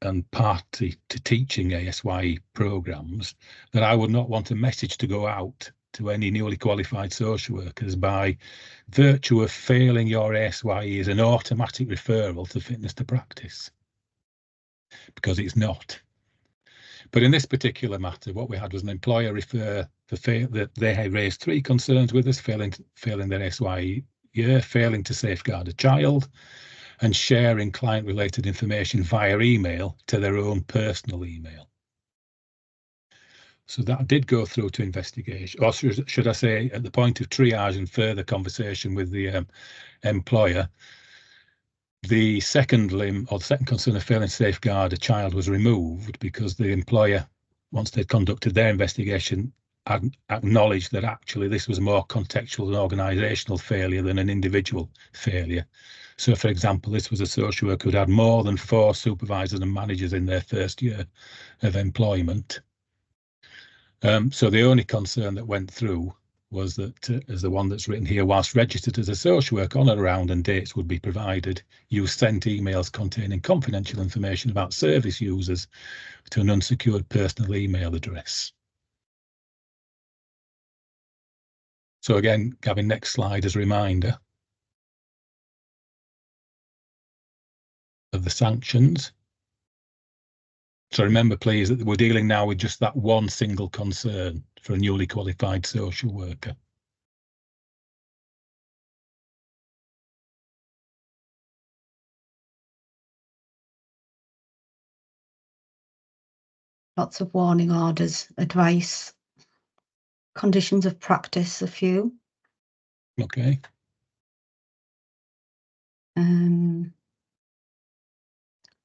and party to teaching ASYE programs, that I would not want a message to go out to any newly qualified social workers by virtue of failing your ASYE as an automatic referral to fitness to practice, because it's not. But in this particular matter, what we had was an employer refer that they had raised 3 concerns with us: failing their ASYE year, failing to safeguard a child, and sharing client-related information via email to their own personal email. So that did go through to investigation, or should I say, at the point of triage and further conversation with the employer, the second limb, or the second concern of failing to safeguard a child, was removed because the employer, once they'd conducted their investigation, acknowledged that actually this was more contextual and organisational failure than an individual failure. So, for example, this was a social worker who'd had more than 4 supervisors and managers in their first year of employment. So the only concern that went through was that, as the one that's written here, whilst registered as a social worker, on and around and dates would be provided, you sent emails containing confidential information about service users to an unsecured personal email address. So again, Gavin, next slide as a reminder of the sanctions. So remember, please, that we're dealing now with just that one single concern for a newly qualified social worker. Lots of warning orders, advice, conditions of practice, a few. Okay.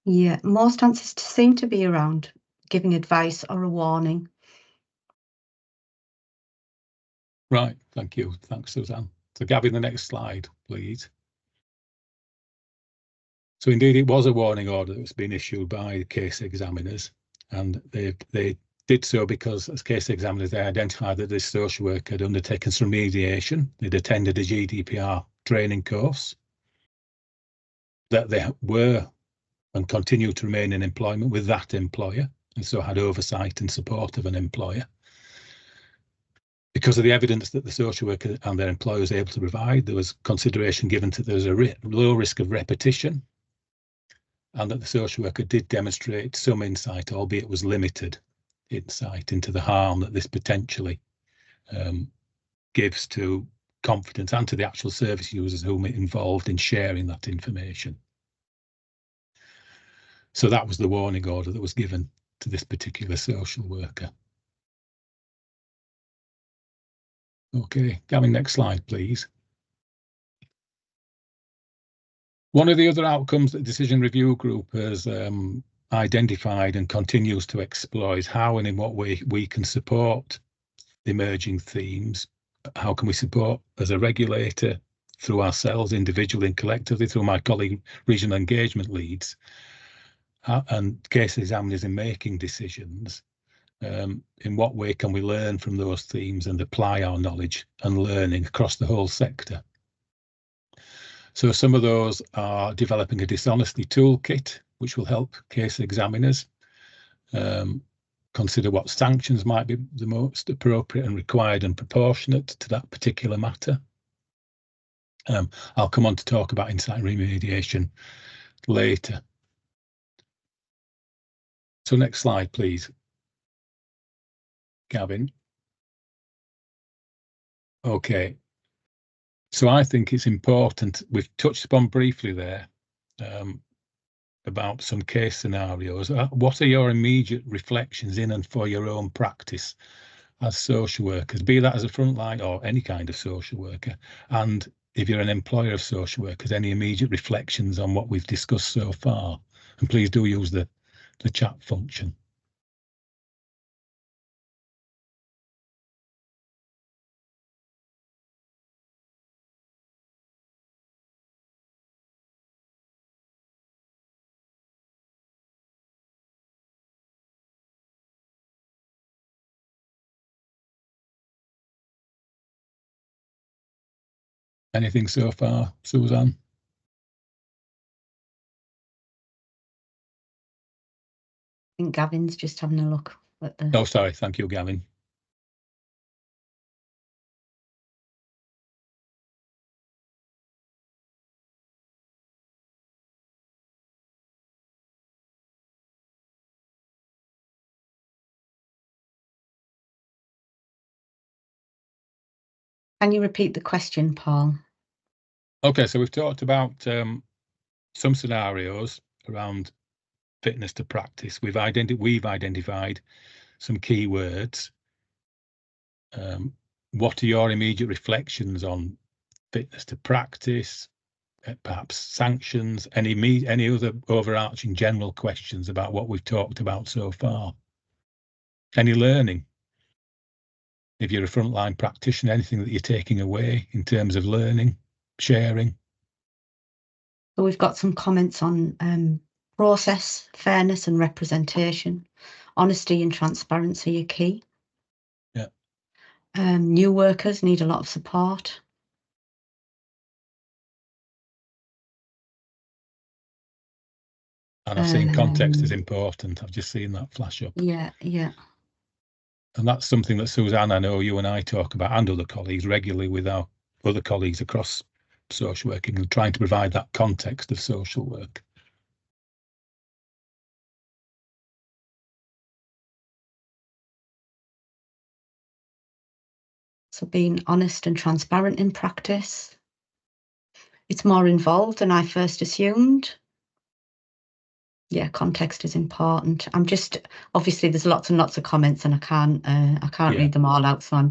Yeah, most answers seem to be around giving advice or a warning. Right, thank you. Thanks, Suzanne. So Gavin, the next slide, please. So indeed, it was a warning order that was being issued by the case examiners, and they did so because as case examiners, they identified that this social worker had undertaken some remediation. They'd attended a GDPR training course, that they were and continue to remain in employment with that employer, and so had oversight and support of an employer. Because of the evidence that the social worker and their employer was able to provide, there was consideration given to there was a low risk of repetition, and that the social worker did demonstrate some insight, albeit was limited insight, into the harm that this potentially gives to confidence and to the actual service users whom it involved in sharing that information. So that was the warning order that was given to this particular social worker. Okay, Gavin, next slide, please. One of the other outcomes that the Decision Review Group has identified and continues to explore is how and in what way we can support emerging themes. How can we support as a regulator, through ourselves, individually and collectively, through my colleague regional engagement leads, and case examiners in making decisions. In what way can we learn from those themes and apply our knowledge and learning across the whole sector? So some of those are developing a dishonesty toolkit, which will help case examiners consider what sanctions might be the most appropriate and required and proportionate to that particular matter. I'll come on to talk about insight remediation later. So next slide, please, Gavin. Okay. So I think it's important, we've touched upon briefly there about some case scenarios. What are your immediate reflections in and for your own practice as social workers, be that as a frontline or any kind of social worker? And if you're an employer of social workers, any immediate reflections on what we've discussed so far? And please do use the chat function. Anything so far, Suzanne? I think Gavin's just having a look at the... Oh, sorry. Thank you, Gavin. Can you repeat the question, Paul? Okay, so we've talked about some scenarios around fitness to practice. We've identified some key words. What are your immediate reflections on fitness to practice, perhaps sanctions, any other overarching general questions about what we've talked about so far? Any learning? If you're a frontline practitioner, anything that you're taking away in terms of learning, sharing? So we've got some comments on process, fairness and representation. Honesty and transparency are key. Yeah. New workers need a lot of support. And I've seen context is important. I've just seen that flash up. Yeah, yeah. And that's something that Suzanne, I know you and I talk about, and other colleagues regularly with our other colleagues across social working, and trying to provide that context of social work. So being honest and transparent in practice. It's more involved than I first assumed. Yeah, context is important. I'm just, obviously there's lots and lots of comments and I can't read them all out. So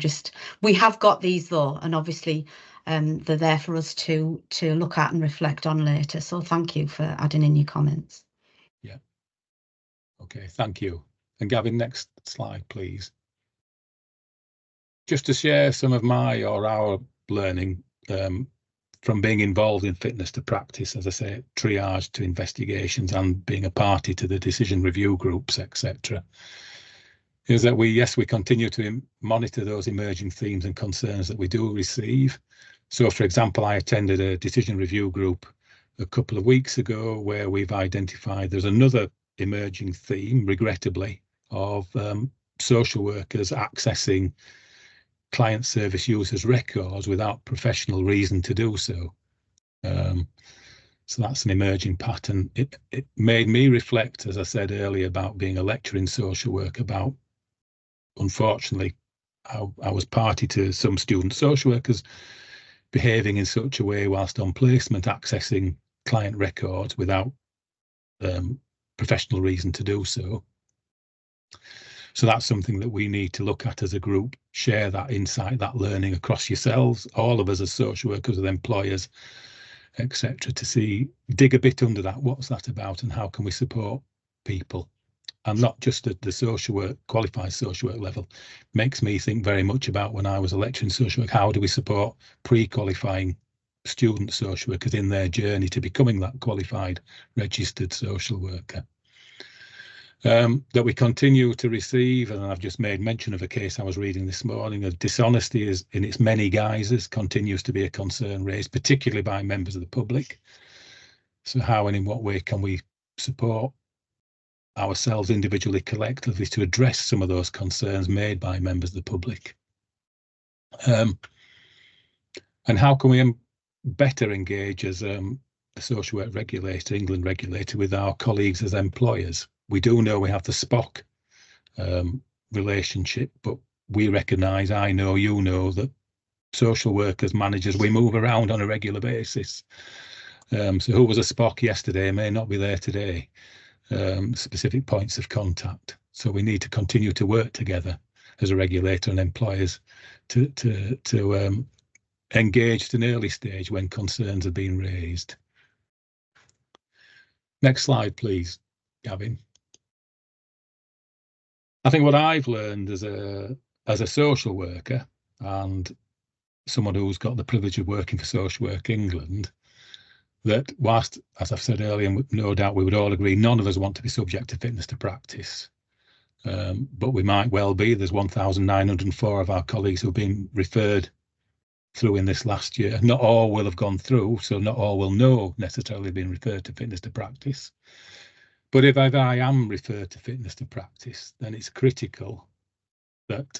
we have got these though, and obviously they're there for us to look at and reflect on later. So thank you for adding in your comments. Yeah. Okay, thank you. And Gavin, next slide, please. Just to share some of my or our learning from being involved in fitness to practice, as I say, triage to investigations and being a party to the decision review groups, etc., is that we continue to monitor those emerging themes and concerns that we do receive. So, for example, I attended a decision review group a couple of weeks ago where we've identified there's another emerging theme, regrettably, of social workers accessing client service users' records without professional reason to do so. So that's an emerging pattern. It made me reflect, as I said earlier, about being a lecturer in social work, about, unfortunately, how I was party to some student social workers behaving in such a way whilst on placement, accessing client records without professional reason to do so. So that's something that we need to look at as a group, share that insight, that learning across yourselves, all of us as social workers, with employers, etc., to dig a bit under that. What's that about, and how can we support people? And not just at the social work, qualified social work level. Makes me think very much about when I was a lecturer in social work, how do we support pre-qualifying student social workers in their journey to becoming that qualified registered social worker? That we continue to receive, and I've just made mention of a case I was reading this morning, of dishonesty is in its many guises continues to be a concern raised, particularly by members of the public. So how and in what way can we support ourselves individually, collectively, to address some of those concerns made by members of the public? And how can we better engage as a social work regulator, England regulator, with our colleagues as employers? We do know we have the SPOC relationship, but we recognise, I know, you know, that social workers, managers, we move around on a regular basis. So who was a SPOC yesterday may not be there today. Specific points of contact. So we need to continue to work together as a regulator and employers to engage at an early stage when concerns are being raised. Next slide, please, Gavin. I think what I've learned as a social worker and someone who's got the privilege of working for Social Work England, that whilst, as I've said earlier, and no doubt we would all agree, none of us want to be subject to fitness to practice, but we might well be. There's 1,904 of our colleagues who've been referred through in this last year. Not all will have gone through, so not all will know necessarily been referred to fitness to practice. But if I am referred to fitness to practice, then it's critical that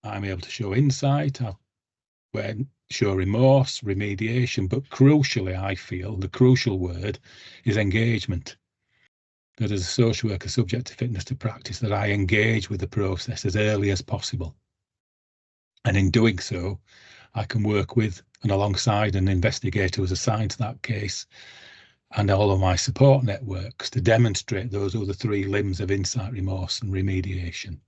I'm able to show insight, show remorse, remediation, but crucially, I feel the crucial word is engagement. That as a social worker subject to fitness to practice, that I engage with the process as early as possible. And in doing so, I can work with and alongside an investigator who's assigned to that case and all of my support networks to demonstrate those other three limbs of insight, remorse, and remediation.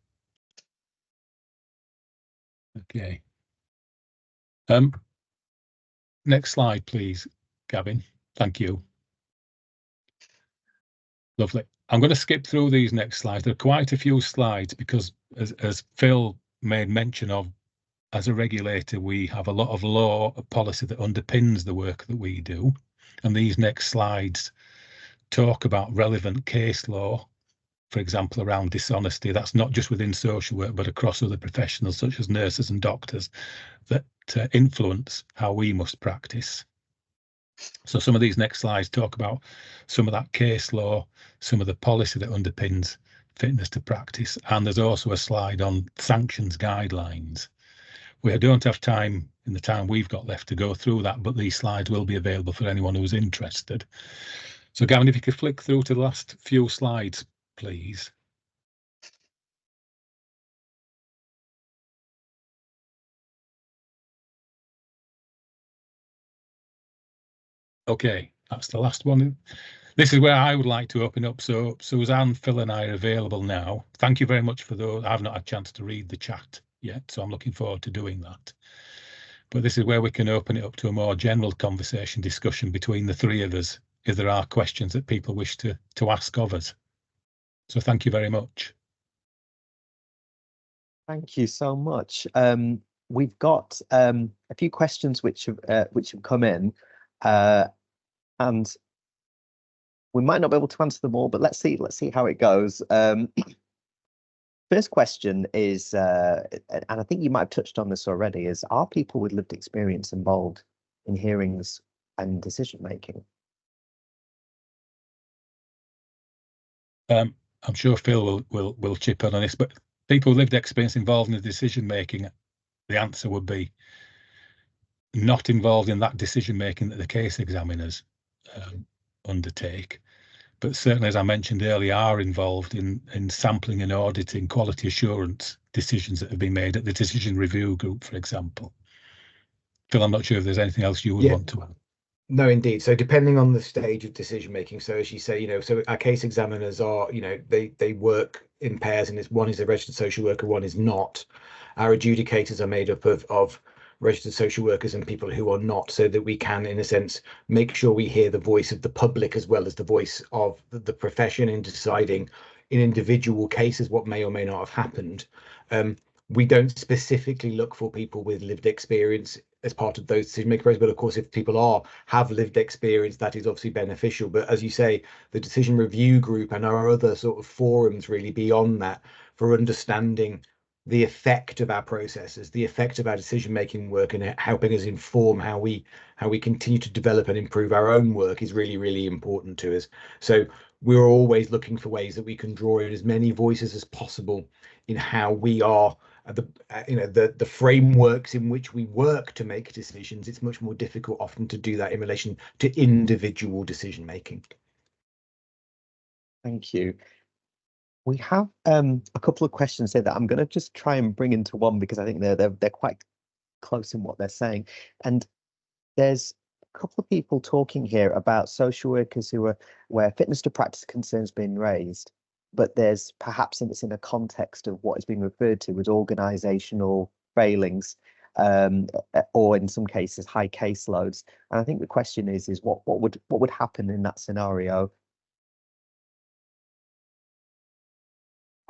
Okay. Next slide, please, Gavin. Thank you. Lovely. I'm going to skip through these next slides. There are quite a few slides because, as Phil made mention of, as a regulator, we have a lot of law policy that underpins the work that we do. And these next slides talk about relevant case law, for example, around dishonesty. That's not just within social work, but across other professionals such as nurses and doctors that influence how we must practice. So some of these next slides talk about some of that case law, some of the policy that underpins fitness to practice, and there's also a slide on sanctions guidelines. We don't have time in the time we've got left to go through that, but these slides will be available for anyone who's interested. So Gavin, if you could flick through to the last few slides, please. Okay, that's the last one. This is where I would like to open up. So Suzanne, Phil and I are available now. Thank you very much for those. I've not had a chance to read the chat yet, so I'm looking forward to doing that. But this is where we can open it up to a more general conversation, discussion between the three of us, if there are questions that people wish to ask of us. So thank you very much. Thank you so much. We've got a few questions which have come in, and we might not be able to answer them all, but let's see how it goes. First question is, and I think you might have touched on this already, is are people with lived experience involved in hearings and decision making? I'm sure Phil will chip in on this, but people with lived experience involved in the decision making, the answer would be not involved in that decision making that the case examiners undertake. But certainly, as I mentioned earlier, are involved in sampling and auditing quality assurance decisions that have been made at the decision review group, for example. Phil, I'm not sure if there's anything else you would want to add. No, indeed. So depending on the stage of decision making, so as you say, so our case examiners are, they work in pairs, and one is a registered social worker, one is not. Our adjudicators are made up of registered social workers and people who are not, so that we can, in a sense, make sure we hear the voice of the public as well as the voice of the profession in deciding in individual cases what may or may not have happened. We don't specifically look for people with lived experience as part of those decision making process, but of course, if people have lived experience, that is obviously beneficial. But as you say, the decision review group and our other sort of forums really beyond that for understanding the effect of our processes, the effect of our decision-making work, and helping us inform how we continue to develop and improve our own work is really, really important to us. So we're always looking for ways that we can draw in as many voices as possible in how we are the frameworks in which we work to make decisions. It's much more difficult often to do that in relation to individual decision-making. Thank you. We have a couple of questions here that I'm going to just try and bring into one, because I think they're quite close in what they're saying. And there's a couple of people talking here about social workers where fitness to practice concerns being raised, but there's perhaps it's in a context of what is being referred to as organisational failings, or in some cases high caseloads. And I think the question is what would happen in that scenario?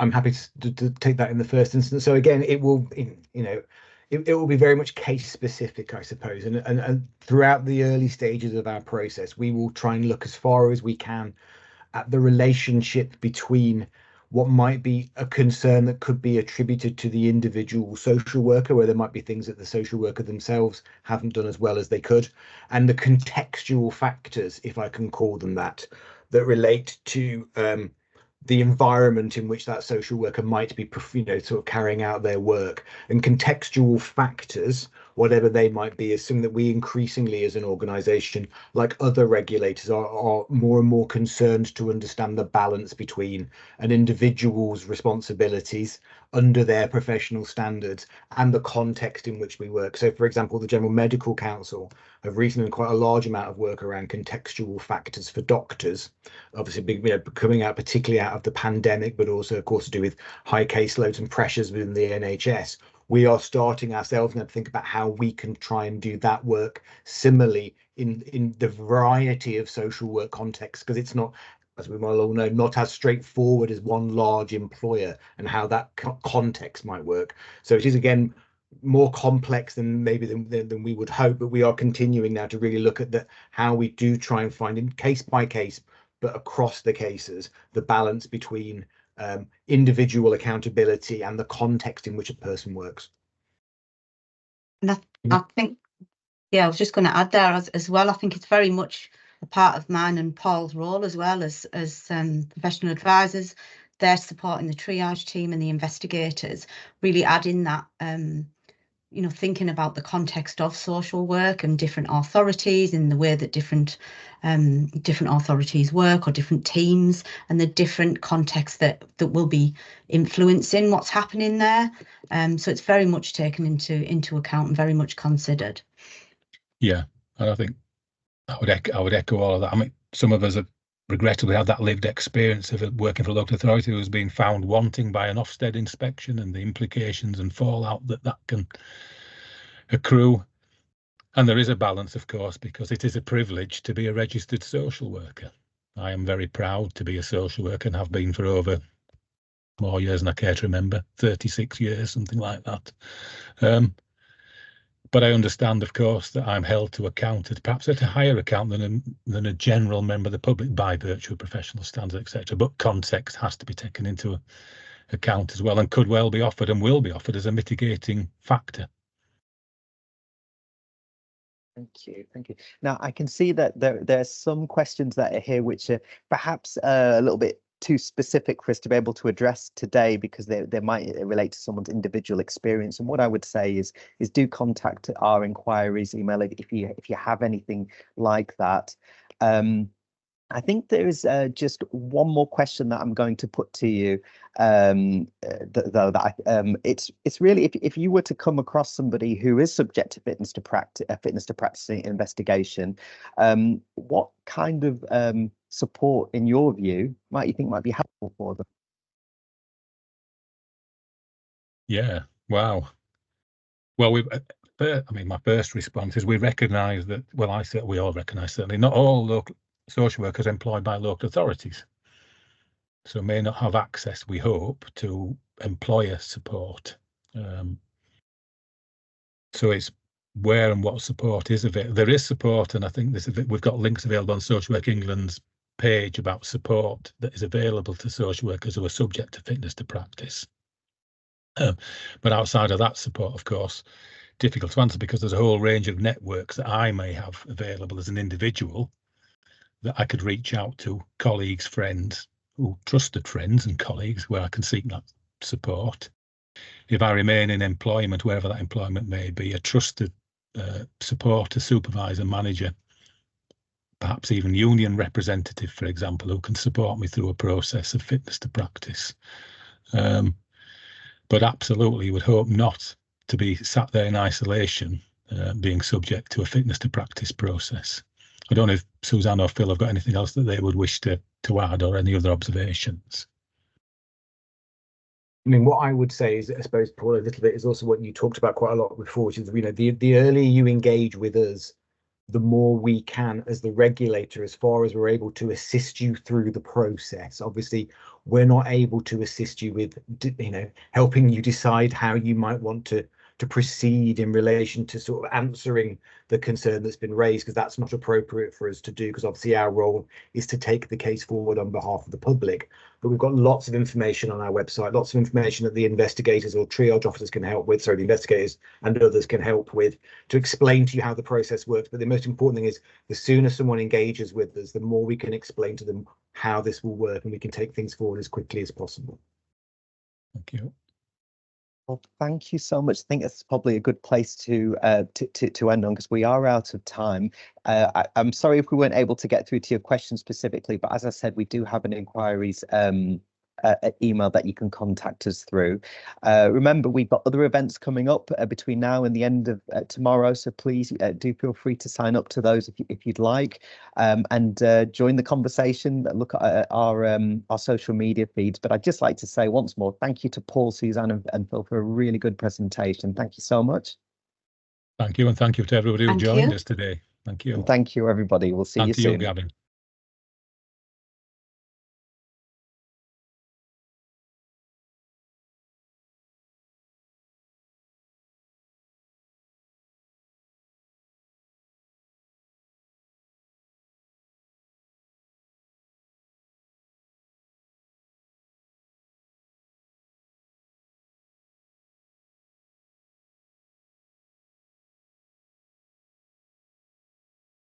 I'm happy to take that in the first instance. So again, it will, it will be very much case specific, I suppose. And throughout the early stages of our process, we will try and look as far as we can at the relationship between what might be a concern that could be attributed to the individual social worker, where there might be things that the social worker themselves haven't done as well as they could, and the contextual factors, if I can call them that relate to the environment in which that social worker might be, sort of carrying out their work. And contextual factors, whatever they might be, is something that we increasingly as an organisation, like other regulators, are more and more concerned to understand the balance between an individual's responsibilities under their professional standards and the context in which we work. So, for example, the General Medical Council have recently done quite a large amount of work around contextual factors for doctors, obviously coming out particularly out of the pandemic, but also, of course, to do with high caseloads and pressures within the NHS. We are starting ourselves now to think about how we can try and do that work similarly in the variety of social work contexts, because it's not, as we might all know, not as straightforward as one large employer and how that context might work. So it is, again, more complex than maybe than we would hope, but we are continuing now to really look at how we do try and find, in case by case, but across the cases, the balance between individual accountability and the context in which a person works. And I think, I was just going to add there as well, I think it's very much a part of mine and Paul's role as well as professional advisors their support in the triage team and the investigators, really adding that, you know, thinking about the context of social work and different authorities in the way that different authorities work, or different teams, and the different contexts that will be influencing what's happening there. So it's very much taken into account and very much considered. Yeah, and I think I would echo all of that. I mean, some of us have regrettably had that lived experience of working for a local authority who has been found wanting by an Ofsted inspection, and the implications and fallout that can accrue. And there is a balance, of course, because it is a privilege to be a registered social worker. I am very proud to be a social worker and have been for over more years than I care to remember, 36 years, something like that. But I understand, of course, that I'm held to account, perhaps at a higher account than a general member of the public by virtue of professional standards, etc. But context has to be taken into account as well, and could well be offered and will be offered as a mitigating factor. Thank you. Thank you. Now, I can see that there's some questions that are here which are perhaps a little bit too specific for us to be able to address today, because they might relate to someone's individual experience. And what I would say is do contact our inquiries email if you have anything like that. I think there is just one more question that I'm going to put to you, though. It's really, if you were to come across somebody who is subject to fitness to practice investigation, what kind of support, in your view, might you think might be helpful for them? Yeah. Wow. Well, I mean, my first response is we recognise that. Well, we all recognise, certainly not all local social workers employed by local authorities, so may not have access, we hope, to employer support. So it's where and what support is available. There is support, and I think we've got links available on Social Work England's page about support that is available to social workers who are subject to fitness to practice. But outside of that support, of course, difficult to answer, because there's a whole range of networks that I may have available as an individual that I could reach out to, colleagues, friends, trusted friends and colleagues, where I can seek that support. If I remain in employment, wherever that employment may be, a trusted supporter, supervisor, manager, perhaps even union representative, for example, who can support me through a process of fitness to practice. But absolutely would hope not to be sat there in isolation, being subject to a fitness to practice process. I don't know if Suzanne or Phil have got anything else that they would wish to add, or any other observations. I mean, what I would say is, I suppose, Paul, a little bit is also what you talked about quite a lot before, which is, you know, the earlier you engage with us, the more we can, as the regulator, as far as we're able to assist you through the process. Obviously, we're not able to assist you with, you know, helping you decide how you might want to proceed in relation to sort of answering the concern that's been raised, because that's not appropriate for us to do, because obviously our role is to take the case forward on behalf of the public. But we've got lots of information on our website, lots of information that the investigators or triage officers can help with, so the investigators and others can help with, to explain to you how the process works. But the most important thing is, the sooner someone engages with us, the more we can explain to them how this will work, and we can take things forward as quickly as possible. Thank you. Well, thank you so much. I think it's probably a good place to end on, because we are out of time. I'm sorry if we weren't able to get through to your question specifically, but as I said, we do have an inquiries email that you can contact us through. Remember, we've got other events coming up between now and the end of tomorrow, so please do feel free to sign up to those if you'd like, and join the conversation. Look at our social media feeds. But I'd just like to say once more, thank you to Paul, Suzanne and Phil for a really good presentation. Thank you so much. Thank you, and thank you to everybody who joined us today. Thank you. And thank you, everybody. We'll see you soon. Thank you, Gavin.